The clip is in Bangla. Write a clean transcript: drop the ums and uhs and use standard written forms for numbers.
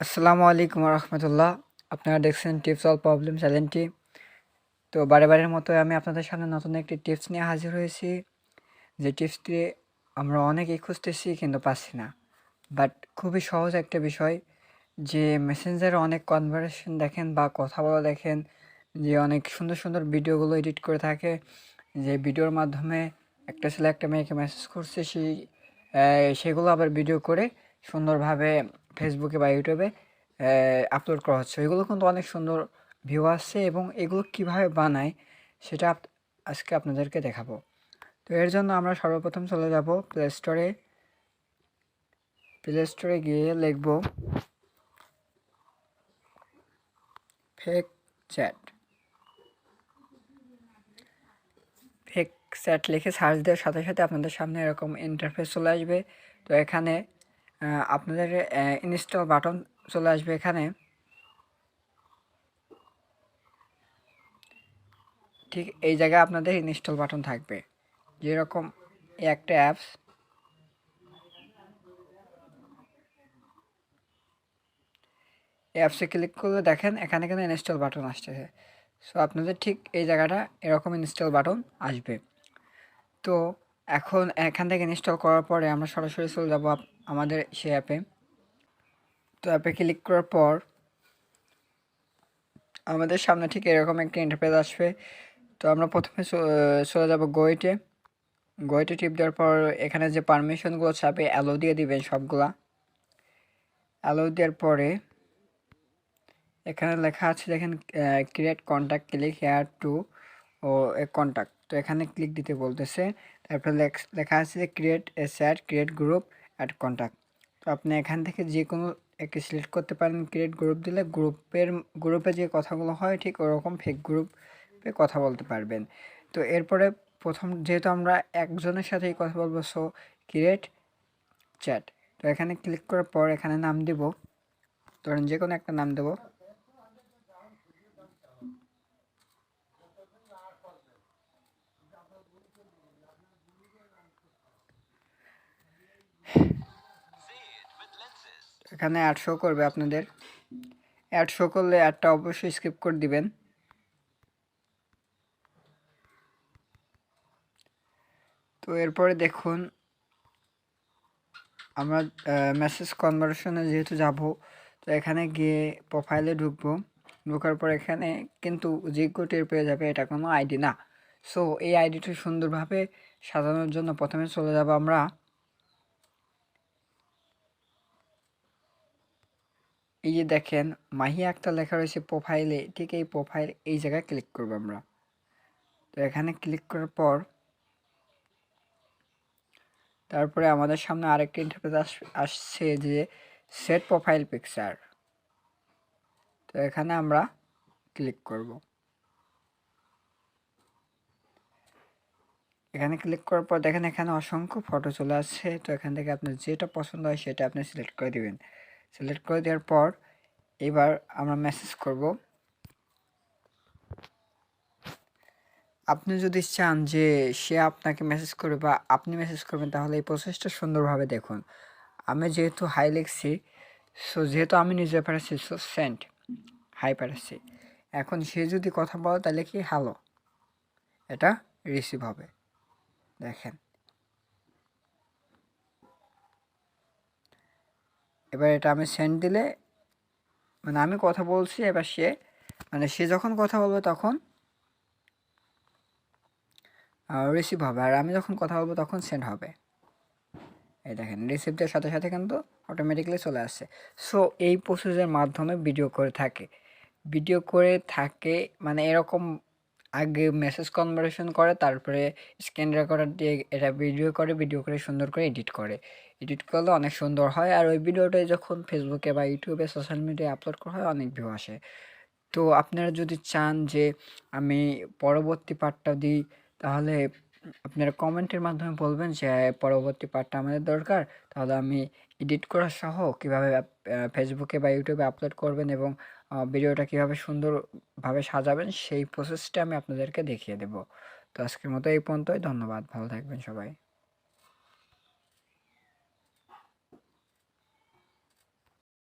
আসসালামু আলাইকুম রহমতুল্লাহ। আপনারা দেখছেন টিপস অল প্রবলেম চ্যানেলটি। তো বারের মতো আমি আপনাদের সামনে নতুন একটি টিপস নিয়ে হাজির হয়েছি, যে টিপসটি আমরা অনেকেই খুঁজতেছি কিন্তু পাচ্ছি না। বাট খুবই সহজ একটা বিষয়, যে মেসেঞ্জারে অনেক কনভারসেশন দেখেন বা কথা বলা দেখেন, যে অনেক সুন্দর সুন্দর ভিডিওগুলো এডিট করে থাকে, যে ভিডিওর মাধ্যমে একটা ছেলে একটা মেয়েকে মেসেজ করছে, সেগুলো আবার ভিডিও করে সুন্দরভাবে ফেসবুকে বা ইউটিউবে আপলোড করা হচ্ছে। এগুলো কিন্তু অনেক সুন্দর ভিউ আসছে, এবং এগুলো কিভাবে বানায় সেটা আজকে আপনাদেরকে দেখাবো। তো এর জন্য আমরা সর্বপ্রথম চলে যাব প্লে স্টোরে গিয়ে লিখব ফেক চ্যাট। ফেক চ্যাট লিখে সার্চ দেওয়ার সাথে সাথে আপনাদের সামনে এরকম ইন্টারফেস চলে আসবে। তো এখানে আপনাদের ইনস্টল বাটন চলে আসবে। এখানে ঠিক এই জায়গায় আপনাদের ইনস্টল বাটন থাকবে, যেরকম একটা অ্যাপসে ক্লিক করলে দেখেন এখানে কিন্তু ইনস্টল বাটন আসতেছে। সো আপনাদের ঠিক এই জায়গাটা এরকম ইনস্টল বাটন আসবে। তো এখন এখান থেকে ইনস্টল করার পরে আমরা সরাসরি চলে যাব আমাদের সে অ্যাপে। তো অ্যাপে ক্লিক করার পর আমাদের সামনে ঠিক এরকম একটা ইন্টারফেস আসবে। তো আমরা প্রথমে চলে যাব গোয়েটে টিপ দেওয়ার পর এখানে যে পারমিশনগুলো চাপে অ্যালো দিয়ে দিবেন সবগুলা। অ্যালো দেওয়ার পরে এখানে লেখা আছে দেখেন create contact, click here to ও এ কন্ট্যাক্ট। তো এখানে ক্লিক দিতে বলতেছে। তারপরে লেখা আছে যে create a chat, create group, add contact. তো আপনি এখান থেকে যে কোনো একটি সিলেক্ট করতে পারেন। ক্রিয়েট গ্রুপ দিলে গ্রুপে যে কথাগুলো হয় ঠিক ওরকম ফেক গ্রুপে কথা বলতে পারবেন। তো এরপরে প্রথম যেহেতু আমরা একজনের সাথেই কথা বলবো, সো ক্রিয়েট চ্যাট। তো এখানে ক্লিক করার পর এখানে নাম দিব, ধরেন যে কোনো একটা নাম দেবো। এখানে অ্যাড শো করবে আপনাদের। অ্যাড শো করলে অ্যাডটা অবশ্যই স্কিপ করে দিবেন। তো এরপরে দেখুন আমরা মেসেজ কনভারসেশনে যেহেতু যাব, তো এখানে গিয়ে প্রোফাইলে ঢুকবো। ঢোকার পর এখানে কিন্তু যে টের পেয়ে যাবে এটা কোনো আইডি না। সো এই আইডিটা সুন্দরভাবে সাজানোর জন্য প্রথমে চলে যাব আমরা এই যে দেখেন মাহিয়া আক্তার লেখা রয়েছে প্রোফাইলে, ঠিক এই প্রোফাইল এই জায়গায় ক্লিক করবো আমরা। তো এখানে ক্লিক করার পর তারপরে আমাদের সামনে আরেকটা ইন্টারফেস আসছে যে সেট প্রোফাইল পিকচার। তো এখানে আমরা ক্লিক করব। এখানে ক্লিক করার পর দেখেন এখানে অসংখ্য ফটো চলে আসছে। তো এখান থেকে আপনার যেটা পছন্দ হয় সেটা আপনি সিলেক্ট করে দিবেন। সিলেক্ট করে দেওয়ার পর এবার আমরা মেসেজ করব। আপনি যদি চান যে সে আপনাকে মেসেজ করবে বা আপনি মেসেজ করবেন, তাহলে এই প্রসেসটা সুন্দরভাবে দেখুন। আমি যেহেতু হাই লিখছি, সো যেহেতু আমি নিজে পাঠাচ্ছি, সো সেন্ড হাই পাঠাচ্ছি। এখন সে যদি কথা বলে তাহলে কি হ্যালো, এটা রিসিভ হবে। দেখেন এবার এটা আমি সেন্ড দিলে মানে আমি কথা বলছি, এবার সে যখন কথা বলবে তখন রিসিভ হবে, আর আমি যখন কথা বলবো তখন সেন্ড হবে। এই দেখেন রিসিভ দেওয়ার সাথে সাথে কিন্তু অটোমেটিকলি চলে আসছে। সো এই প্রসেসের মাধ্যমে ভিডিও করে থাকে মানে এরকম আগে মেসেজ কনভারসেশন করে, তারপরে স্ক্রিন রেকর্ডার দিয়ে এটা ভিডিও করে সুন্দর করে এডিট করলে অনেক সুন্দর হয়। আর ওই ভিডিওটাই যখন ফেসবুকে বা ইউটিউবে সোশ্যাল মিডিয়ায় আপলোড করা হয় অনেক ভিউ আসে। তো আপনারা যদি চান যে আমি পরবর্তী পার্টটা দিই, তাহলে আপনারা কমেন্টের মাধ্যমে বলবেন যে পরবর্তী পার্টটা আমাদের দরকার। তাহলে আমি এডিট করা সহ কীভাবে ফেসবুকে বা ইউটিউবে আপলোড করবেন এবং ভিডিওটা কীভাবে সুন্দরভাবে সাজাবেন সেই প্রসেসটা আমি আপনাদেরকে দেখিয়ে দেব। তো আজকের মতো এই পর্যন্তই। ধন্যবাদ, ভালো থাকবেন সবাই।